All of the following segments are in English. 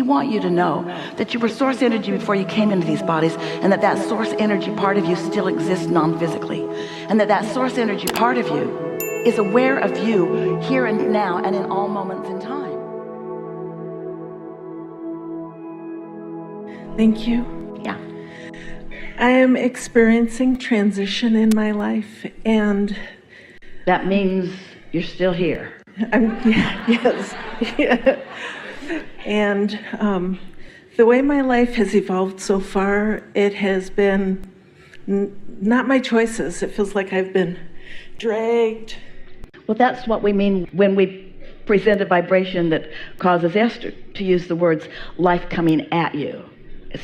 We want you to know that you were source energy before you came into these bodies, and that source energy part of you still exists non-physically, and that source energy part of you is aware of you here and now and in all moments in time. Thank you. Yeah. I am experiencing transition in my life, and That means you're still here. yes. Yeah. And the way my life has evolved so far, it has been not my choices. It feels like I've been dragged. Well, that's what we mean when we present a vibration that causes Esther to use the words life coming at you.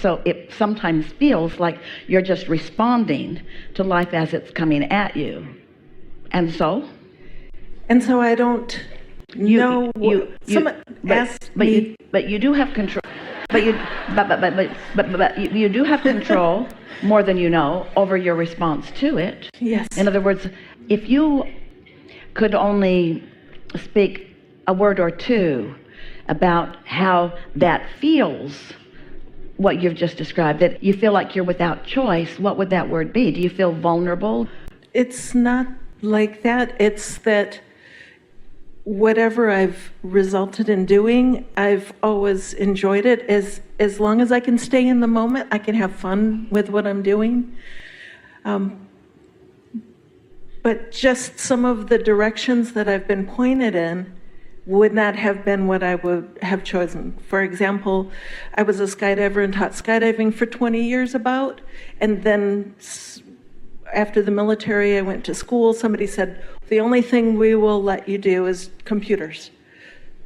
So it sometimes feels like you're just responding to life as it's coming at you. And so I don't know. But you do have control. But you do have control more than you know over your response to it. Yes. In other words, if you could only speak a word or two about how that feels, what you've just described, that you feel like you're without choice, what would that word be? Do you feel vulnerable? It's not like that. It's that whatever I've resulted in doing, I've always enjoyed it. As long as I can stay in the moment, I can have fun with what I'm doing. But just some of the directions that I've been pointed in would not have been what I would have chosen. For example, I was a skydiver and taught skydiving for 20 years and then after the military, I went to school. Somebody said, the only thing we will let you do is computers.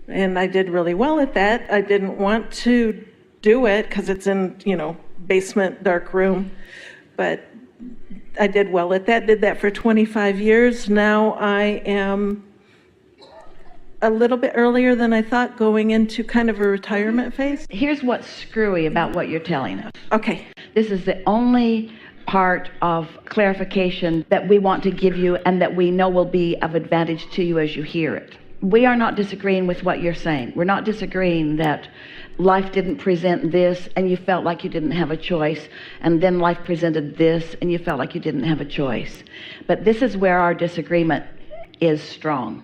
And I did really well at that. I didn't want to do it because it's in, basement, dark room. But I did well at that, did that for 25 years. Now I am a little bit earlier than I thought, going into kind of a retirement phase. Here's what's screwy about what you're telling us. Okay. This is the only part of clarification that we want to give you and that we know will be of advantage to you as you hear it. We are not disagreeing with what you're saying. We're not disagreeing that life didn't present this and you felt like you didn't have a choice, and then life presented this and you felt like you didn't have a choice. But this is where our disagreement is strong.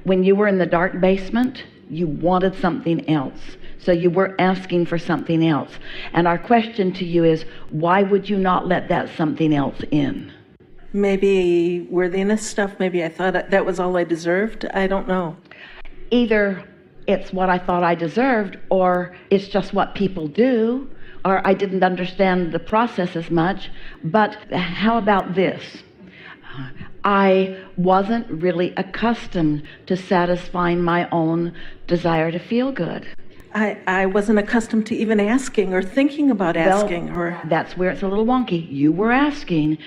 When you were in the dark basement, you wanted something else. So you were asking for something else. And our question to you is, why would you not let that something else in? Maybe worthiness stuff. Maybe I thought that was all I deserved. I don't know. Either it's what I thought I deserved, or it's just what people do, or I didn't understand the process as much. But how about this? I wasn't really accustomed to satisfying my own desire to feel good. I wasn't accustomed to even asking or thinking about asking. That's where it's a little wonky. You were asking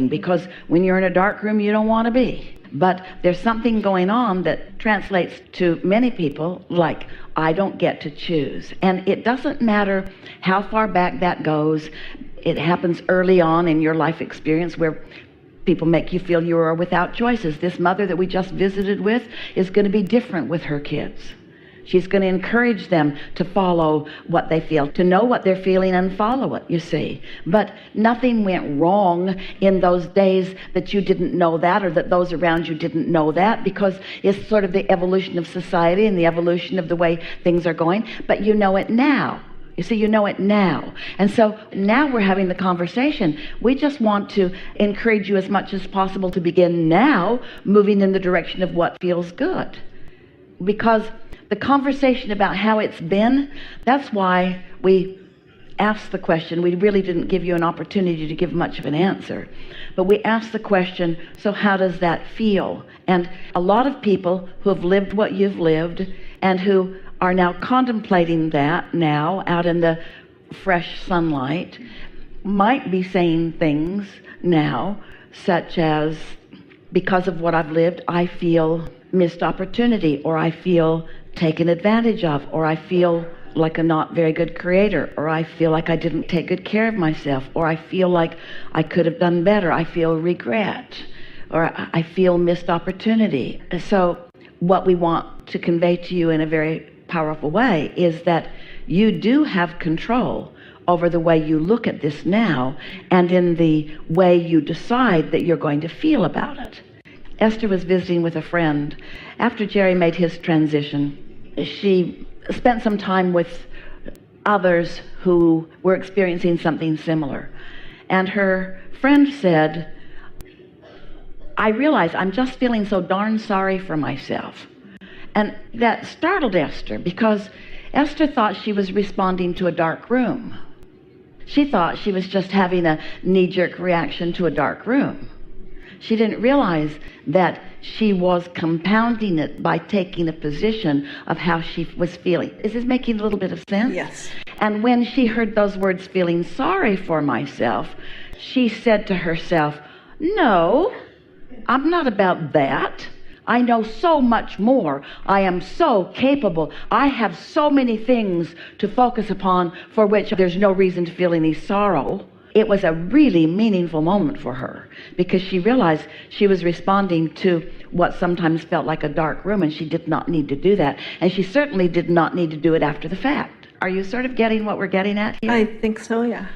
because when you're in a dark room, you don't want to be. But there's something going on that translates to many people like, I don't get to choose. And it doesn't matter how far back that goes. It happens early on in your life experience where people make you feel you are without choices. This mother that we just visited with is going to be different with her kids. She's going to encourage them to follow what they feel, to know what they're feeling and follow it, you see. But nothing went wrong in those days that you didn't know that, or that those around you didn't know that, because it's sort of the evolution of society and the evolution of the way things are going. But you know it now. You see, you know it now. And so now we're having the conversation. We just want to encourage you as much as possible to begin now moving in the direction of what feels good. Because the conversation about how it's been, that's why we asked the question. We really didn't give you an opportunity to give much of an answer. But we asked the question, so how does that feel? And a lot of people who have lived what you've lived and who are now contemplating that now out in the fresh sunlight might be saying things now such as, because of what I've lived, I feel missed opportunity, or I feel taken advantage of, or I feel like a not very good creator, or I feel like I didn't take good care of myself, or I feel like I could have done better. I feel regret, or I feel missed opportunity. So what we want to convey to you in a very powerful way is that you do have control over the way you look at this now and in the way you decide that you're going to feel about it. Esther was visiting with a friend. After Jerry made his transition, she spent some time with others who were experiencing something similar. And her friend said, I realize I'm just feeling so darn sorry for myself. And that startled Esther, because Esther thought she was responding to a dark room. She thought she was just having a knee-jerk reaction to a dark room. She didn't realize that she was compounding it by taking a position of how she was feeling. Is this making a little bit of sense? Yes. And when she heard those words, feeling sorry for myself, she said to herself, no, I'm not about that. I know so much more. I am so capable. I have so many things to focus upon for which there's no reason to feel any sorrow. It was a really meaningful moment for her, because she realized she was responding to what sometimes felt like a dark room, and she did not need to do that. And she certainly did not need to do it after the fact. Are you sort of getting what we're getting at here? I think so, yeah.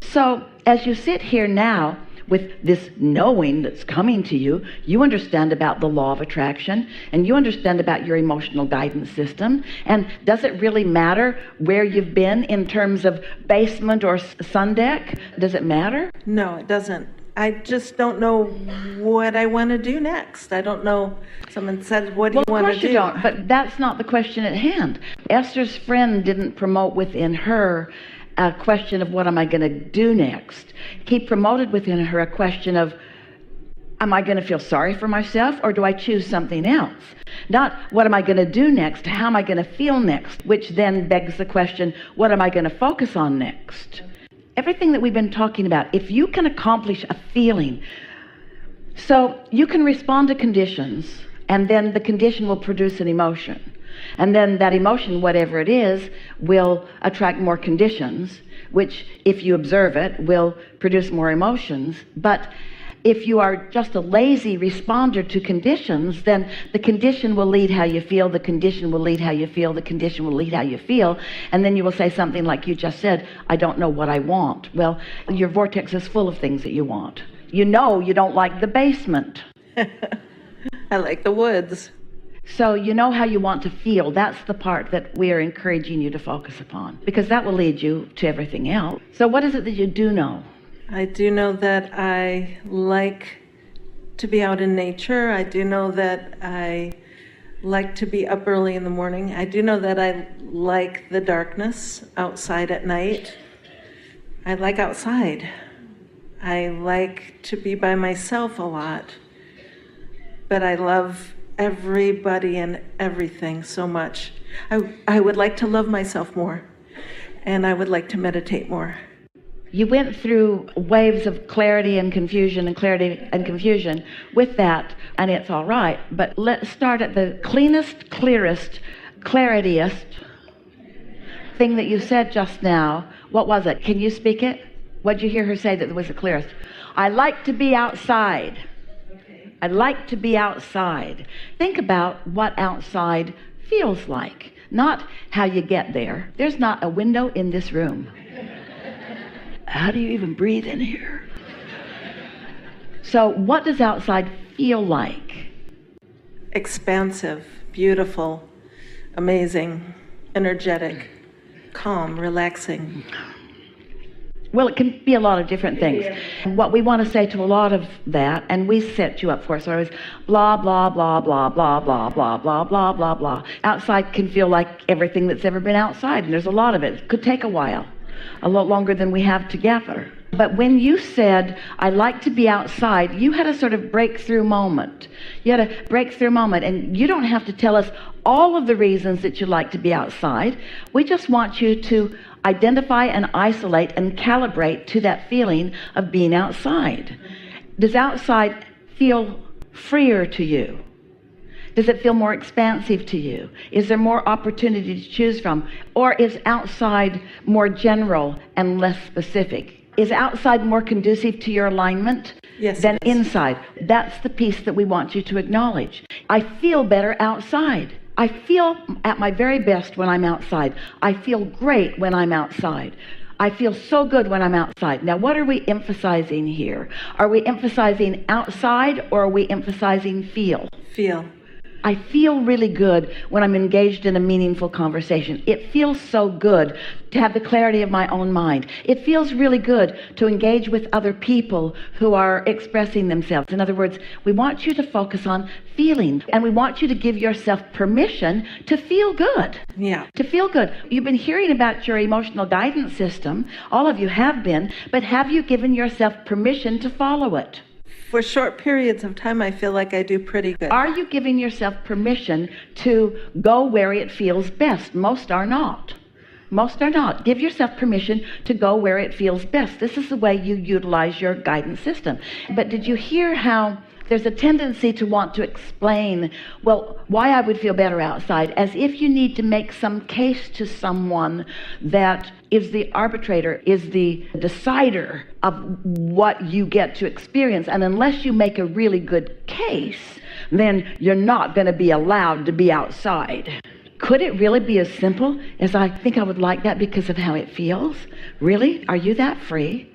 So as you sit here now with this knowing that's coming to you, you understand about the law of attraction, and you understand about your emotional guidance system. And does it really matter where you've been in terms of basement or sun deck? Does it matter? No, it doesn't. I just don't know what I want to do next. I don't know. Someone said, what do you want to do? Well, of course you don't, but that's not the question at hand. Esther's friend didn't promote within her a question of what am I going to do next. He promoted within her a question of, am I going to feel sorry for myself, or do I choose something else? Not what am I going to do next, how am I going to feel next, which then begs the question, what am I going to focus on next? Everything that we've been talking about, if you can accomplish a feeling, so you can respond to conditions, and then the condition will produce an emotion. And then that emotion, whatever it is, will attract more conditions, which, if you observe it, will produce more emotions. But if you are just a lazy responder to conditions, then the condition will lead how you feel, the condition will lead how you feel, the condition will lead how you feel, and then you will say something like you just said, I don't know what I want. Well, your vortex is full of things that you want. You know you don't like the basement. I like the woods. So you know how you want to feel. That's the part that we are encouraging you to focus upon, because that will lead you to everything else. So what is it that you do know? I do know that I like to be out in nature. I do know that I like to be up early in the morning. I do know that I like the darkness outside at night. I like outside. I like to be by myself a lot. But I love everybody and everything so much. I would like to love myself more, and I would like to meditate more. You went through waves of clarity and confusion and clarity and confusion with that, and it's all right. But let's start at the cleanest, clearest, clarityest thing that you said just now. What was it? Can you speak it? What did you hear her say that was the clearest? I like to be outside. I like to be outside. Think about what outside feels like, not how you get there. There's not a window in this room. How do you even breathe in here? So what does outside feel like? Expansive, beautiful, amazing, energetic, calm, relaxing. Well, it can be a lot of different things. What we want to say to a lot of that, and we set you up for, so it was blah, blah, blah, blah, blah, blah, blah, blah, blah, blah, blah. Outside can feel like everything that's ever been outside, and there's a lot of it. It could take a while, a lot longer than we have together. But when you said, I like to be outside, you had a sort of breakthrough moment. You had a breakthrough moment, and you don't have to tell us all of the reasons that you like to be outside. We just want you to identify and isolate and calibrate to that feeling of being outside. Does outside feel freer to you? Does it feel more expansive to you? Is there more opportunity to choose from? Or is outside more general and less specific? Is outside more conducive to your alignment than inside? That's the piece that we want you to acknowledge. I feel better outside. I feel at my very best when I'm outside. I feel great when I'm outside. I feel so good when I'm outside. Now, what are we emphasizing here? Are we emphasizing outside, or are we emphasizing feel? Feel. I feel really good when I'm engaged in a meaningful conversation. It feels so good to have the clarity of my own mind. It feels really good to engage with other people who are expressing themselves. In other words, we want you to focus on feeling, and we want you to give yourself permission to feel good. Yeah. To feel good. You've been hearing about your emotional guidance system. All of you have been, but have you given yourself permission to follow it? For short periods of time, I feel like I do pretty good. Are you giving yourself permission to go where it feels best? Most are not. Most are not. Give yourself permission to go where it feels best. This is the way you utilize your guidance system. But did you hear how there's a tendency to want to explain, well, why I would feel better outside, as if you need to make some case to someone that is the arbitrator, is the decider of what you get to experience. And unless you make a really good case, then you're not going to be allowed to be outside. Could it really be as simple as I think I would like that because of how it feels? Really? Are you that free?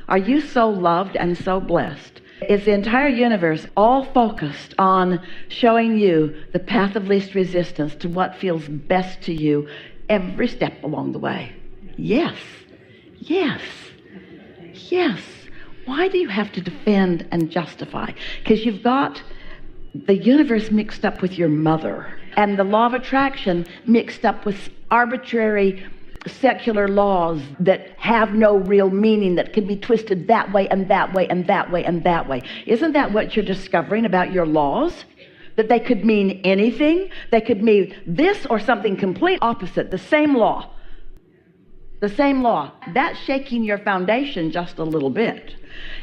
Are you so loved and so blessed? Is the entire universe all focused on showing you the path of least resistance to what feels best to you every step along the way? Yes. Yes. Yes. Why do you have to defend and justify? Because you've got the universe mixed up with your mother, and the law of attraction mixed up with arbitrary secular laws that have no real meaning, that can be twisted that way and that way and that way and that way. Isn't that what you're discovering about your laws? That they could mean anything? They could mean this or something complete opposite. The same law. The same law. That's shaking your foundation just a little bit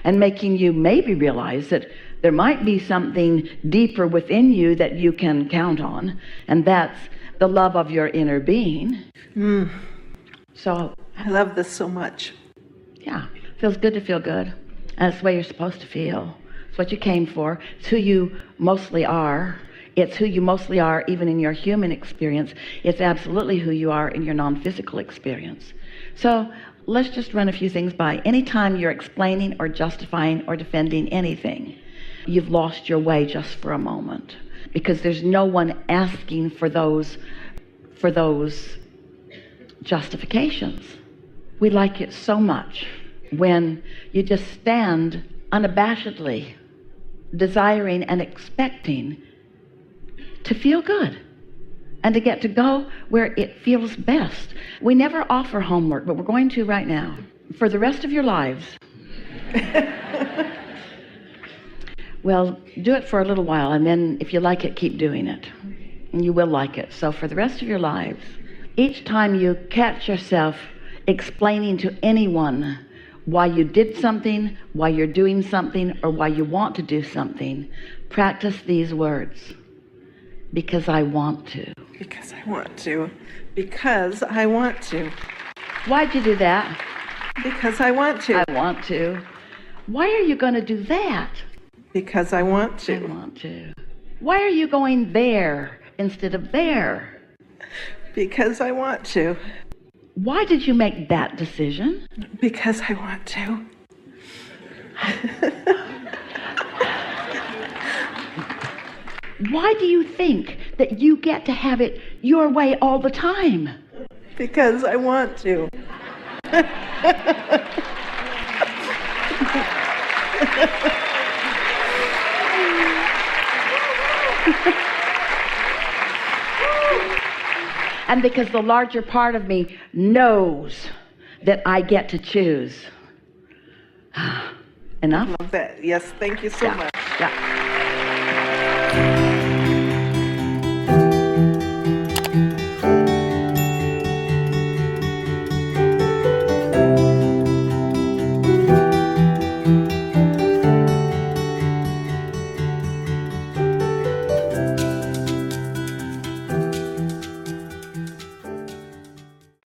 and making you maybe realize that there might be something deeper within you that you can count on, and that's the love of your inner being. So I love this so much. yeah, feels good to feel good. And it's the way you're supposed to feel. It's what you came for. It's who you mostly are. It's who you mostly are even in your human experience. It's absolutely who you are in your non-physical experience. So let's just run a few things by. Anytime you're explaining or justifying or defending anything, you've lost your way just for a moment, because there's no one asking for those justifications. We like it so much when you just stand unabashedly desiring and expecting to feel good and to get to go where it feels best. We never offer homework, but we're going to right now. For the rest of your lives, well, do it for a little while, and then if you like it, keep doing it. And you will like it. So for the rest of your lives, each time you catch yourself explaining to anyone why you did something, why you're doing something, or why you want to do something, practice these words. Because I want to. Because I want to. Because I want to. Why'd you do that? Because I want to. I want to. Why are you going to do that? Because I want to. I want to. Why are you going there instead of there? Because I want to. Why did you make that decision? Because I want to. Why do you think that you get to have it your way all the time? Because I want to. And because the larger part of me knows that I get to choose. Enough? Love that. Yes, thank you so much. Yeah.